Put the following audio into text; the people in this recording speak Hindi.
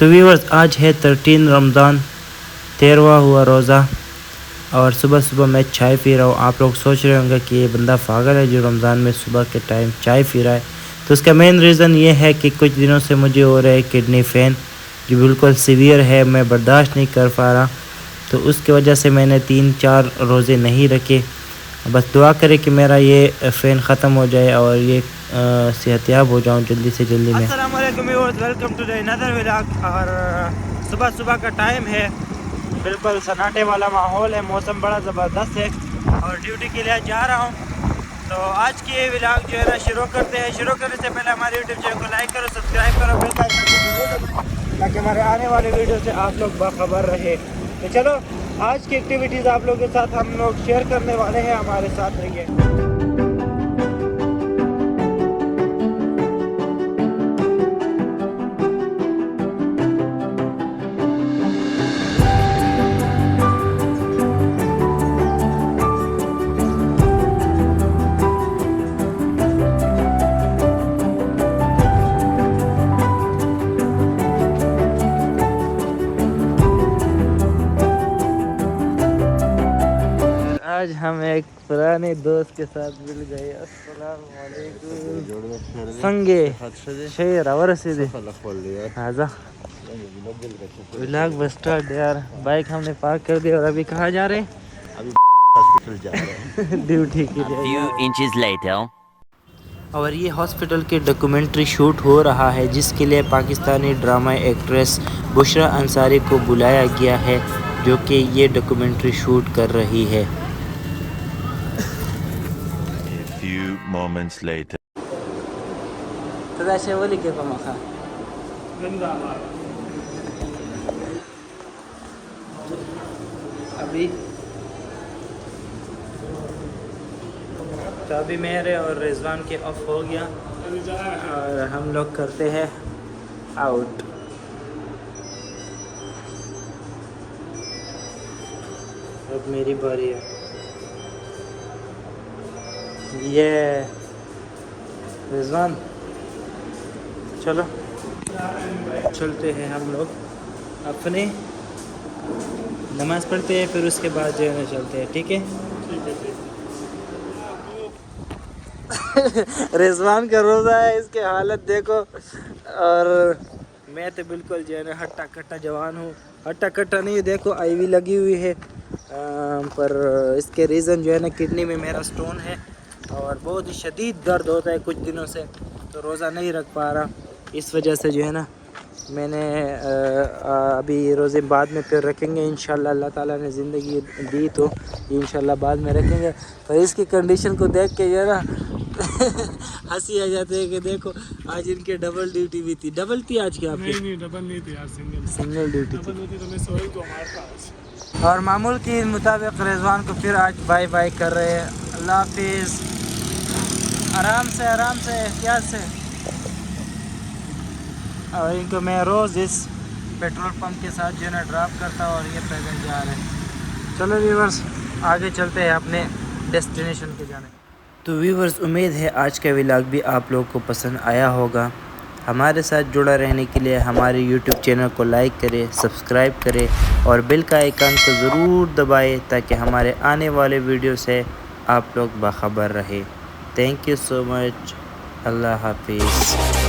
तो व्यूअर्स, आज है 13 रमज़ान, 13वां हुआ रोज़ा। और सुबह सुबह मैं चाय पी रहा हूँ। आप लोग सोच रहे होंगे कि ये बंदा पागल है जो रमज़ान में सुबह के टाइम चाय पी रहा है। तो उसका मेन रीज़न ये है कि कुछ दिनों से मुझे हो रहा है किडनी फेन, जो बिल्कुल सीवियर है, मैं बर्दाश्त नहीं कर पा रहा। तो उसकी वजह से मैंने 3-4 रोज़े नहीं रखे। बस दुआ करें कि मेरा ये फ़ैन ख़त्म हो जाए और ये सेहतयाब हो जाऊँ जल्दी से जल्दी में। अस्सलाम वालेकुम viewers, welcome to the another vlog. और सुबह सुबह का टाइम है, बिल्कुल सन्नाटे वाला माहौल है, मौसम बड़ा ज़बरदस्त है और ड्यूटी के लिए जा रहा हूँ। तो आज की ये व्लॉग जो है ना शुरू करते हैं। शुरू करने से पहले हमारे यूट्यूब चैनल को लाइक करो, सब्सक्राइब करो, बेल का आइकन दबाओ ताकि हमारे आने वाले वीडियो से आप लोग बाखबर रहे। तो चलो आज की एक्टिविटीज़ आप लोगों के साथ हम लोग शेयर करने वाले हैं, हमारे साथ रहिए। आज हम एक पुराने दोस्त के साथ मिल गए। अस्सलाम वालेकुम संगे शेर और सीधे आजा व्लॉग स्टार्ट यार। बाइक हमने पार्क कर दी और अभी कहाँ जा रहे हैं? अभी हॉस्पिटल जा रहे हैं ड्यूटी के लिए। few inches later. और ये हॉस्पिटल की डॉक्यूमेंट्री शूट हो रहा है, जिसके लिए पाकिस्तानी ड्रामा एक्ट्रेस बुशरा अंसारी को बुलाया गया है, जो कि ये डॉक्यूमेंट्री शूट कर रही है। A few moments later. अभी तो अभी मेरे और रिजवान के ऑफ हो गया और हम लोग करते हैं आउट। अब मेरी बारी है। ये रिजवान चलो चलते हैं हम लोग, अपने नमाज़ पढ़ते हैं, फिर उसके बाद जो है ना चलते हैं। ठीक है? रिजवान का रोज़ा है, इसके हालत देखो। और मैं तो बिल्कुल जो है ना हट्टा कट्टा जवान हूँ। हट्टा कट्टा नहीं, देखो आईवी लगी हुई है, पर इसके रीज़न जो है ना किडनी में मेरा स्टोन है और बहुत ही शदीद दर्द होता है कुछ दिनों से, तो रोज़ा नहीं रख पा रहा। इस वजह से जो है ना मैंने अभी रोज़े बाद में फिर रखेंगे इंशाल्लाह। अल्लाह ताला ने ज़िंदगी दी तो इंशाल्लाह बाद में रखेंगे। पर इसकी कंडीशन को देख के जो है ना हंसी आ जाती है कि देखो आज इनके डबल ड्यूटी भी थी। डबल थी आज की आपकी? नहीं डबल नहीं थी यार, सिंगल ड्यूटी थी। डबल होती तो मैं सोई तो हमारे और मामूल के मुताबिक रिजवान को फिर आज बाय बाय कर रहे हैं। अल्लाह हाफिज़। आराम से एहतियात से। और इनको मैं रोज़ इस पेट्रोल पंप के साथ जो है ना ड्रॉप करता हूँ और ये पैदल जा रहे हैं। चलो व्यूवर्स, आगे चलते हैं अपने डेस्टिनेशन पे जाने। तो व्यूवर्स, उम्मीद है आज का व्लॉग भी आप लोगों को पसंद आया होगा। हमारे साथ जुड़ा रहने के लिए हमारे यूट्यूब चैनल को लाइक करें, सब्सक्राइब करें और बेल का आइकन को ज़रूर दबाएं ताकि हमारे आने वाले वीडियो से आप लोग बाखबर रहे। Thank you so much. अल्लाह हाफिज़।